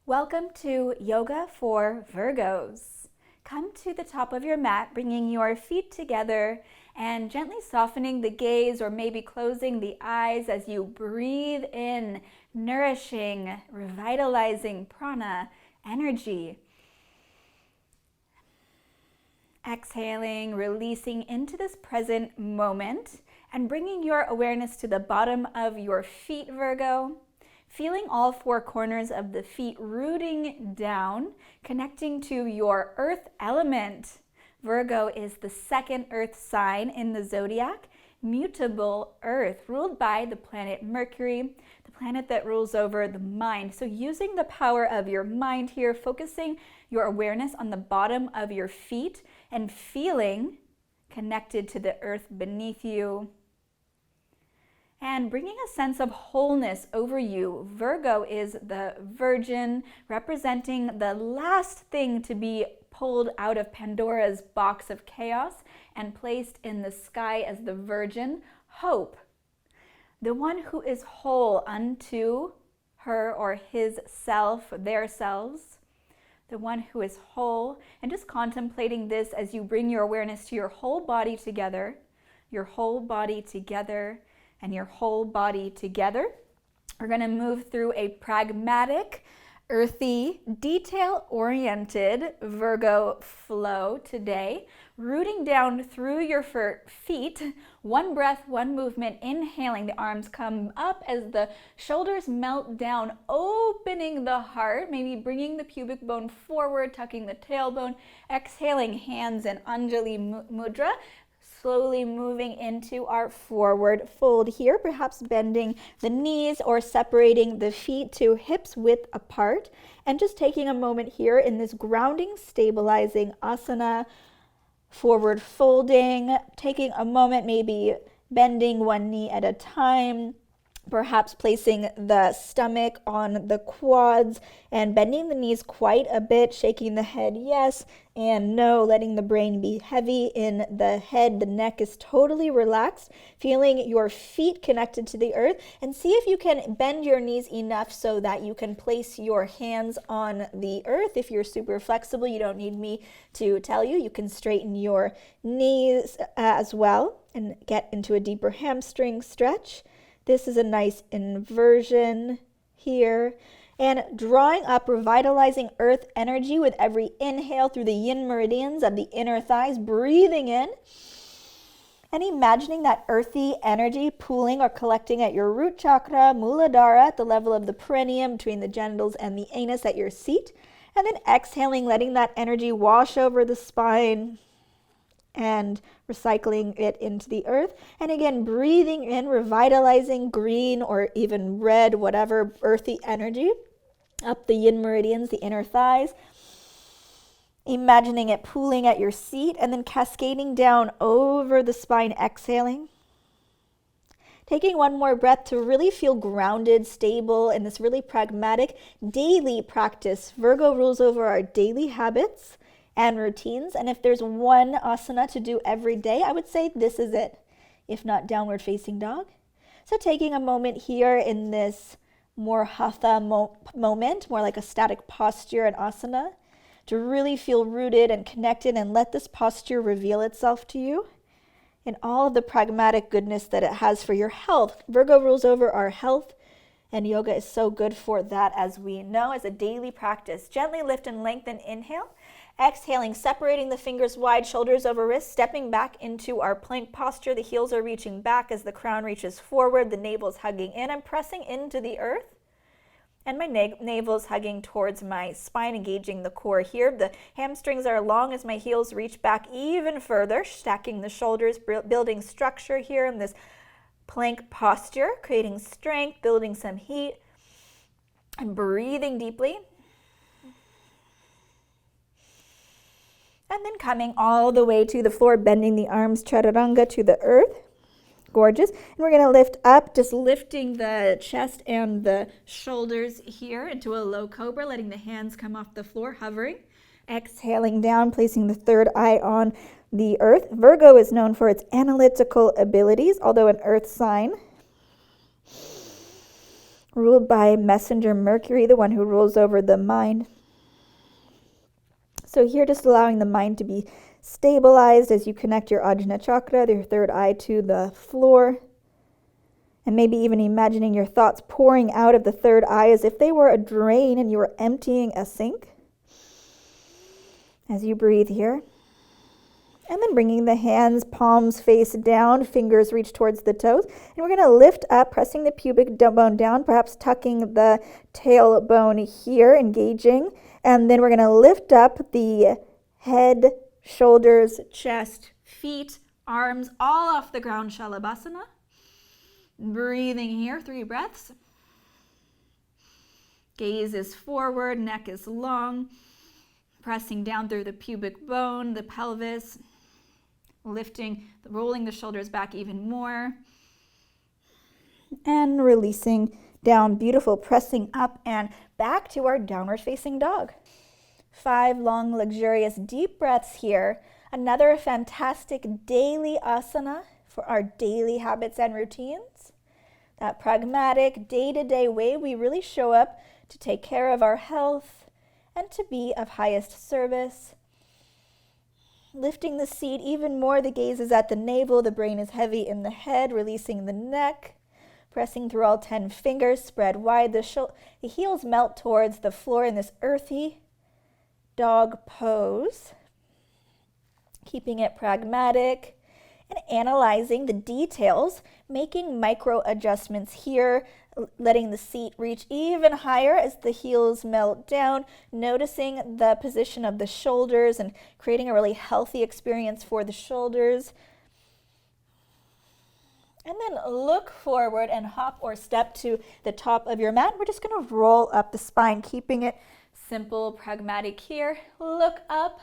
Welcome to Yoga for Virgos. Come to the top of your mat, bringing your feet together and gently softening the gaze or maybe closing the eyes as you breathe in nourishing, revitalizing prana energy. Exhaling, releasing into this present moment and bringing your awareness to the bottom of your feet, Virgo. Feeling all four corners of the feet rooting down, connecting to your earth element. Virgo is the second earth sign in the zodiac, mutable earth, ruled by the planet Mercury, the planet that rules over the mind. So using the power of your mind here, focusing your awareness on the bottom of your feet and feeling connected to the earth beneath you. And bringing a sense of wholeness over you. Virgo is the virgin, representing the last thing to be pulled out of Pandora's box of chaos and placed in the sky as the virgin, hope. The one who is whole unto her or his self, their selves. The one who is whole. And just contemplating this as you bring your awareness to your whole body together, your whole body together, and your whole body together. We're going to move through a pragmatic, earthy, detail-oriented Virgo flow today, rooting down through your feet, one breath, one movement, inhaling, the arms come up as the shoulders melt down, opening the heart, maybe bringing the pubic bone forward, tucking the tailbone, exhaling, hands in Anjali Mudra, slowly moving into our forward fold here, perhaps bending the knees or separating the feet to hips width apart, and just taking a moment here in this grounding, stabilizing asana, forward folding, taking a moment, maybe bending one knee at a time, perhaps placing the stomach on the quads and bending the knees quite a bit, shaking the head yes and no, letting the brain be heavy in the head. The neck is totally relaxed, feeling your feet connected to the earth, and see if you can bend your knees enough so that you can place your hands on the earth. If you're super flexible, you don't need me to tell you. You can straighten your knees as well and get into a deeper hamstring stretch. This is a nice inversion here. And drawing up, revitalizing earth energy with every inhale through the yin meridians of the inner thighs, breathing in and imagining that earthy energy pooling or collecting at your root chakra, Muladhara, at the level of the perineum between the genitals and the anus at your seat. And then exhaling, letting that energy wash over the spine and recycling it into the earth. And again, breathing in, revitalizing green or even red, whatever earthy energy up the yin meridians, the inner thighs. Imagining it pooling at your seat and then cascading down over the spine, exhaling. Taking one more breath to really feel grounded, stable in this really pragmatic daily practice. Virgo rules over our daily habits and routines, and if there's one asana to do every day, I would say this is it, if not downward facing dog. So taking a moment here in this more hatha moment, more like a static posture and asana, to really feel rooted and connected and let this posture reveal itself to you in all of the pragmatic goodness that it has for your health. Virgo rules over our health, and yoga is so good for that, as we know, as a daily practice. Gently lift and lengthen, inhale. Exhaling, separating the fingers wide, shoulders over wrists, stepping back into our plank posture. The heels are reaching back as the crown reaches forward. The navel is hugging in. I'm pressing into the earth, and my navel is hugging towards my spine, engaging the core here. The hamstrings are long as my heels reach back even further, stacking the shoulders, building structure here in this plank posture, creating strength, building some heat, and breathing deeply. And then coming all the way to the floor, bending the arms, chaturanga, to the earth. Gorgeous. And we're going to lift up, just lifting the chest and the shoulders here into a low cobra, letting the hands come off the floor, hovering. Exhaling down, placing the third eye on the earth. Virgo is known for its analytical abilities, although an earth sign. ruled by Messenger Mercury, the one who rules over the mind. So here, just allowing the mind to be stabilized as you connect your Ajna chakra, your third eye, to the floor. And maybe even imagining your thoughts pouring out of the third eye as if they were a drain and you were emptying a sink. As you breathe here. And then bringing the hands, palms face down, fingers reach towards the toes. And we're going to lift up, pressing the pubic bone down, perhaps tucking the tailbone here, engaging. And then we're going to lift up the head, shoulders, chest, feet, arms, all off the ground, Shalabhasana. Breathing here, 3 breaths. Gaze is forward, neck is long. Pressing down through the pubic bone, the pelvis. Lifting, rolling the shoulders back even more. And releasing down, beautiful, pressing up and back to our downward facing dog. 5 long, luxurious, deep breaths here. Another fantastic daily asana for our daily habits and routines. That pragmatic, day-to-day way we really show up to take care of our health and to be of highest service. Lifting the seat even more, the gaze is at the navel, the brain is heavy in the head, releasing the neck. Pressing through all 10 fingers, spread wide. The heels melt towards the floor in this earthy dog pose. Keeping it pragmatic and analyzing the details, making micro adjustments here, letting the seat reach even higher as the heels melt down, noticing the position of the shoulders and creating a really healthy experience for the shoulders. And then look forward and hop or step to the top of your mat. We're just going to roll up the spine, keeping it simple, pragmatic here. Look up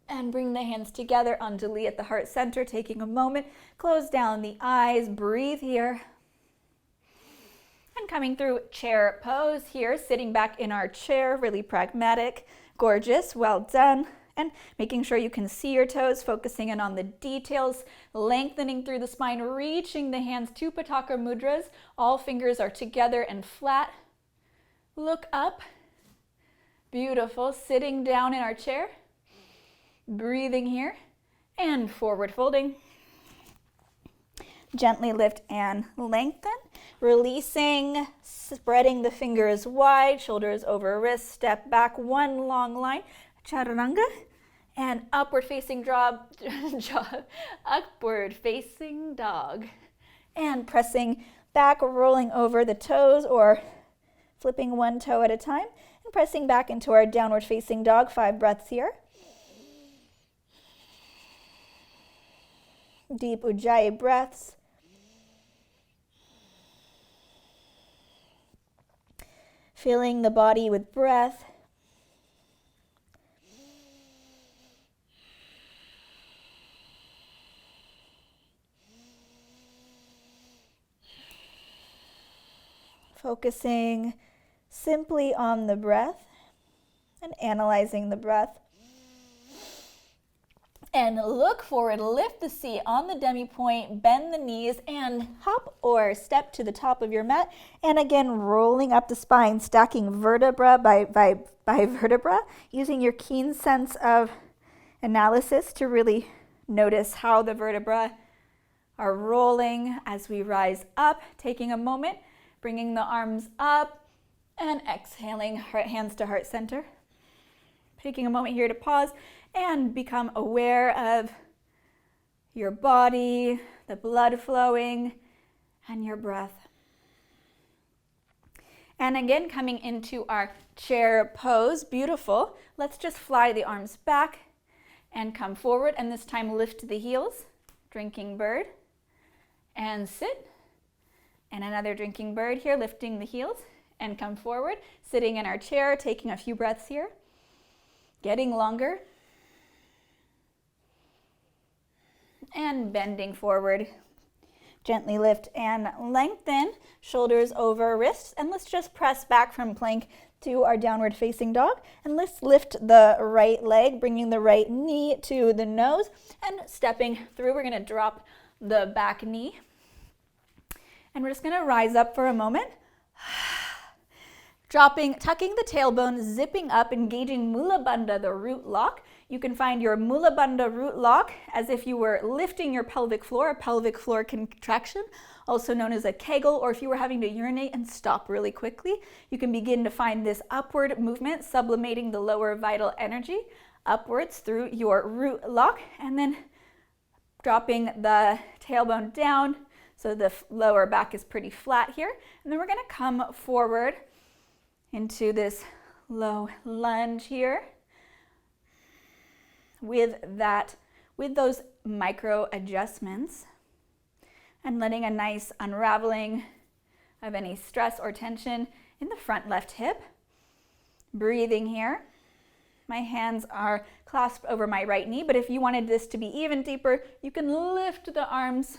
and bring the hands together, Anjali at the heart center, taking a moment. Close down the eyes, breathe here. And coming through chair pose here, sitting back in our chair, really pragmatic, gorgeous, well done. And making sure you can see your toes, focusing in on the details, lengthening through the spine, reaching the hands to Pataka Mudras. All fingers are together and flat. Look up. Beautiful. Sitting down in our chair. Breathing here. And forward folding. Gently lift and lengthen. Releasing, spreading the fingers wide, shoulders over wrists, step back, one long line. Chaturanga, and upward facing upward facing dog, and pressing back, rolling over the toes or flipping one toe at a time, and pressing back into our downward facing dog. 5 breaths here. Deep Ujjayi breaths. Filling the body with breath. Focusing simply on the breath and analyzing the breath. And look forward, lift the seat on the demi point, bend the knees, and hop or step to the top of your mat. And again, rolling up the spine, stacking vertebra by vertebra, using your keen sense of analysis to really notice how the vertebrae are rolling as we rise up, taking a moment. Bringing the arms up and exhaling, hands to heart center. Taking a moment here to pause and become aware of your body, the blood flowing, and your breath. And again, coming into our chair pose, beautiful. Let's just fly the arms back and come forward, and this time lift the heels, drinking bird, and sit. And another drinking bird here, lifting the heels and come forward, sitting in our chair, taking a few breaths here, getting longer, and bending forward. Gently lift and lengthen, shoulders over wrists, and let's just press back from plank to our downward facing dog. And let's lift the right leg, bringing the right knee to the nose and stepping through. We're gonna drop the back knee. And we're just going to rise up for a moment. Tucking the tailbone, zipping up, engaging Mula Bandha, the root lock. You can find your Mula Bandha root lock as if you were lifting your pelvic floor, a pelvic floor contraction, also known as a Kegel, or if you were having to urinate and stop really quickly, you can begin to find this upward movement, sublimating the lower vital energy upwards through your root lock, and then dropping the tailbone down so the lower back is pretty flat here. And then we're going to come forward into this low lunge here with those micro adjustments and letting a nice unraveling of any stress or tension in the front left hip. Breathing here. My hands are clasped over my right knee, but if you wanted this to be even deeper, you can lift the arms.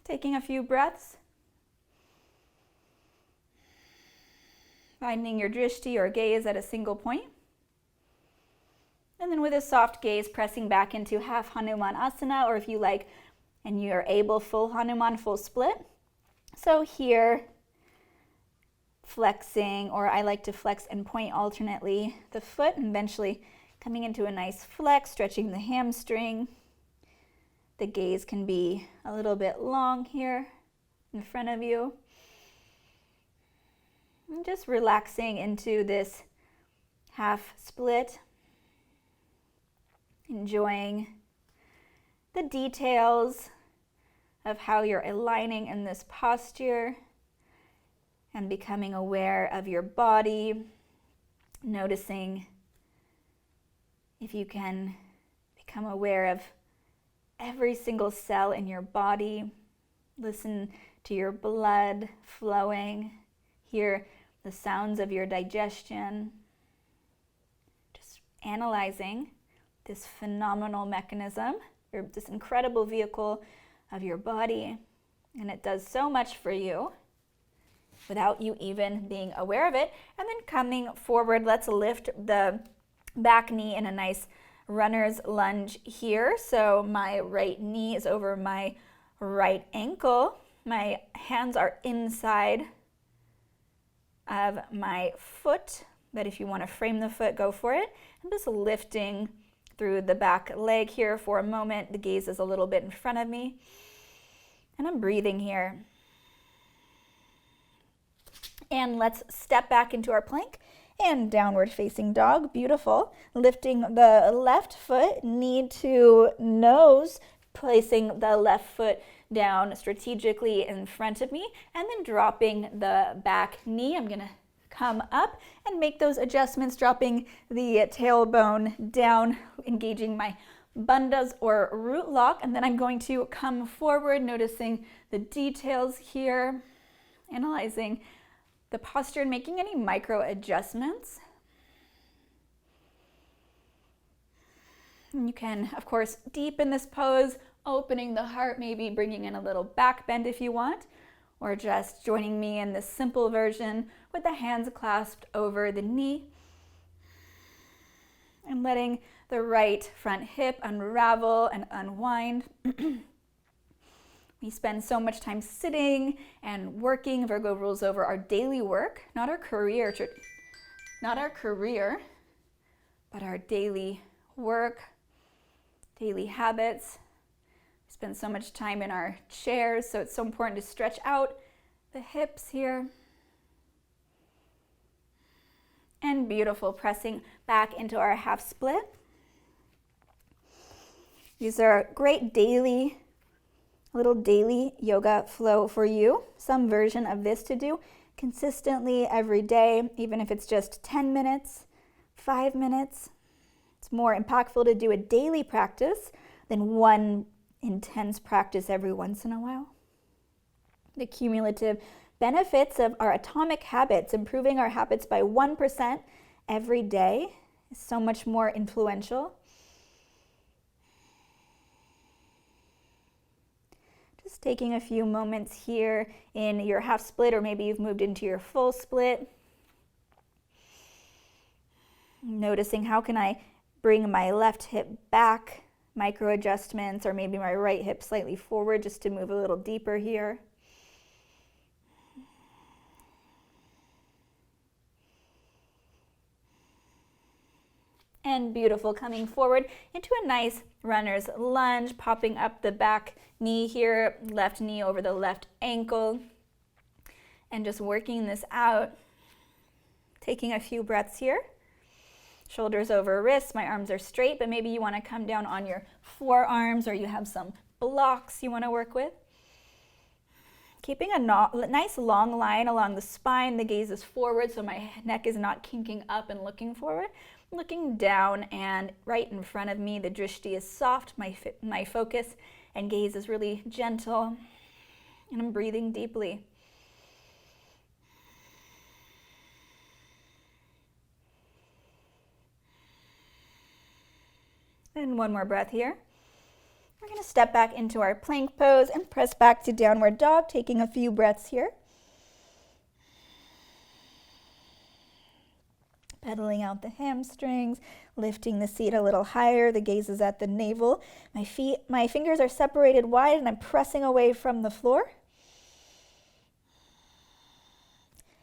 Taking a few breaths. Finding your drishti or gaze at a single point. And then with a soft gaze, pressing back into half Hanuman Asana, or if you like, and you're able, full Hanuman, full split. So here, flexing, or I like to flex and point alternately the foot, and eventually coming into a nice flex, stretching the hamstring. The gaze can be a little bit long here in front of you. And just relaxing into this half split. Enjoying the details of how you're aligning in this posture and becoming aware of your body, noticing if you can become aware of every single cell in your body, listen to your blood flowing, hear the sounds of your digestion, just analyzing this phenomenal mechanism, or this incredible vehicle of your body, and it does so much for you without you even being aware of it. And then coming forward, let's lift the back knee in a nice runner's lunge here. So my right knee is over my right ankle. My hands are inside of my foot, but if you want to frame the foot, go for it. I'm just lifting through the back leg here for a moment. The gaze is a little bit in front of me, and I'm breathing here. And let's step back into our plank and downward facing dog. Beautiful. Lifting the left foot, knee to nose, placing the left foot down strategically in front of me, and then dropping the back knee. I'm gonna come up and make those adjustments, dropping the tailbone down, engaging my bandhas or root lock, and then I'm going to come forward, noticing the details here, analyzing the posture and making any micro adjustments. And you can, of course, deepen this pose, opening the heart, maybe bringing in a little back bend if you want, or just joining me in this simple version with the hands clasped over the knee and letting the right front hip unravel and unwind. We spend so much time sitting and working. Virgo rules over our daily work, not our career, but our daily work, daily habits. We spend so much time in our chairs, so it's so important to stretch out the hips here. And beautiful, pressing back into our half split. These are great little daily yoga flow for you. Some version of this to do consistently every day, even if it's just 10 minutes, 5 minutes. It's more impactful to do a daily practice than one intense practice every once in a while. The cumulative benefits of our atomic habits, improving our habits by 1% every day, is so much more influential. Just taking a few moments here in your half split, or maybe you've moved into your full split. Noticing how can I bring my left hip back, micro adjustments, or maybe my right hip slightly forward just to move a little deeper here. And beautiful, coming forward into a nice runner's lunge, popping up the back knee here, left knee over the left ankle, and just working this out. Taking a few breaths here. Shoulders over wrists, my arms are straight, but maybe you want to come down on your forearms, or you have some blocks you want to work with. Keeping a nice long line along the spine, the gaze is forward, so my neck is not kinking up and looking forward. Looking down, and right in front of me, the drishti is soft, my focus and gaze is really gentle, and I'm breathing deeply. And one more breath here. We're going to step back into our plank pose and press back to downward dog, taking a few breaths here. Pedaling out the hamstrings, lifting the seat a little higher, the gaze is at the navel. My fingers are separated wide and I'm pressing away from the floor.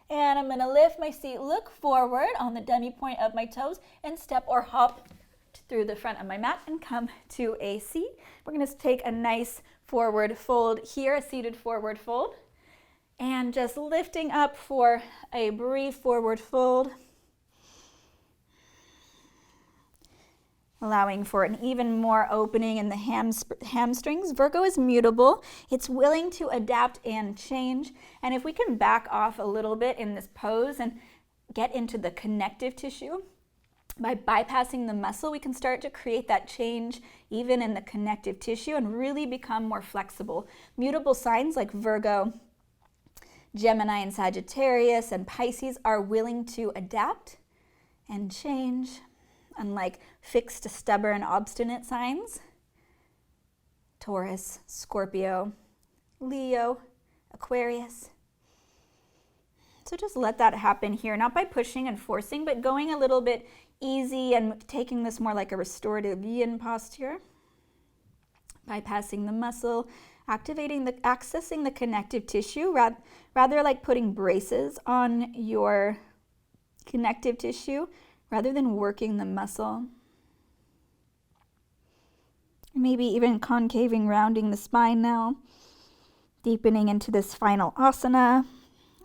And I'm going to lift my seat, look forward on the demi point of my toes, and step or hop through the front of my mat and come to a seat. We're going to take a nice forward fold here, a seated forward fold, and just lifting up for a brief forward fold. Allowing for an even more opening in the hamstrings. Virgo is mutable. It's willing to adapt and change. And if we can back off a little bit in this pose and get into the connective tissue, by bypassing the muscle, we can start to create that change even in the connective tissue and really become more flexible. Mutable signs like Virgo, Gemini, and Sagittarius, and Pisces are willing to adapt and change, unlike fixed, stubborn, obstinate signs. Taurus, Scorpio, Leo, Aquarius. So just let that happen here, not by pushing and forcing, but going a little bit easy and taking this more like a restorative yin posture. Bypassing the muscle, accessing the connective tissue, rather like putting braces on your connective tissue, rather than working the muscle. Maybe even concaving, rounding the spine now. Deepening into this final asana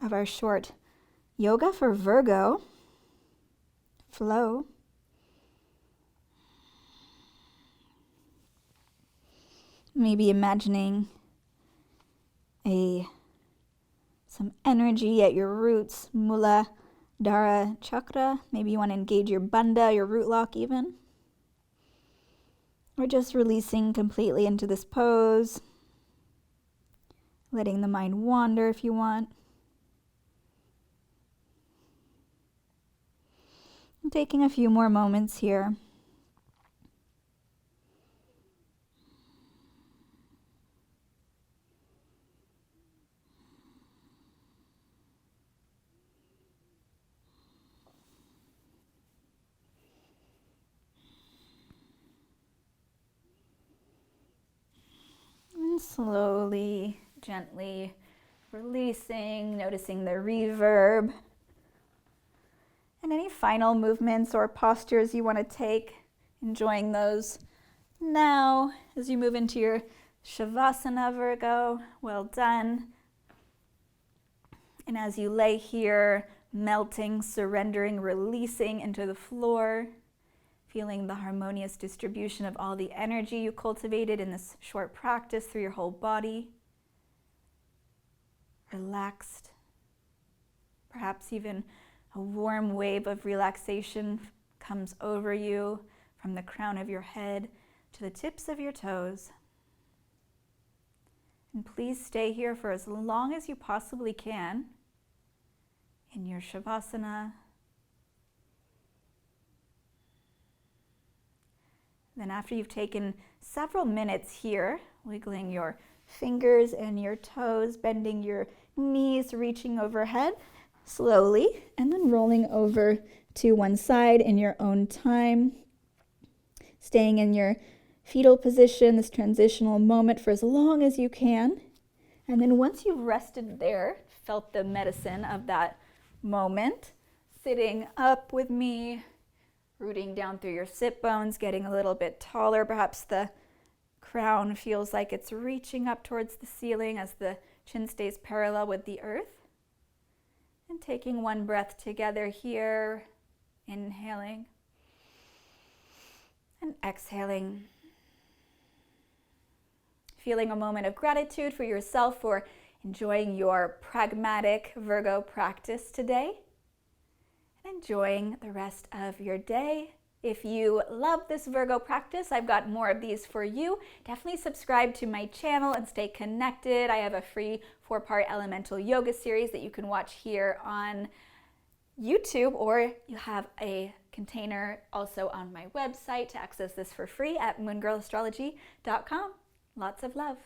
of our short yoga for Virgo. Flow. Maybe imagining some energy at your roots, Muladhara chakra. Maybe you want to engage your bandha, your root lock even. Or just releasing completely into this pose. Letting the mind wander if you want. And taking a few more moments here. And slowly, gently releasing, noticing the reverb. And any final movements or postures you want to take, enjoying those now as you move into your Shavasana, Virgo. Well done. And as you lay here, melting, surrendering, releasing into the floor, feeling the harmonious distribution of all the energy you cultivated in this short practice through your whole body. Relaxed, perhaps even a warm wave of relaxation comes over you from the crown of your head to the tips of your toes. And please stay here for as long as you possibly can in your Shavasana. Then after you've taken several minutes here, wiggling your fingers and your toes, bending your knees, reaching overhead slowly, and then rolling over to one side in your own time. Staying in your fetal position, this transitional moment, for as long as you can. And then once you've rested there, felt the medicine of that moment, sitting up with me, Rooting down through your sit bones, getting a little bit taller. Perhaps the crown feels like it's reaching up towards the ceiling as the chin stays parallel with the earth. And taking one breath together here, inhaling and exhaling. Feeling a moment of gratitude for yourself for enjoying your pragmatic Virgo practice today. And enjoying the rest of your day. If you love this Virgo practice, I've got more of these for you. Definitely subscribe to my channel and stay connected. I have a free 4-part elemental yoga series that you can watch here on YouTube, or you have a container also on my website to access this for free at moongirlastrology.com. Lots of love.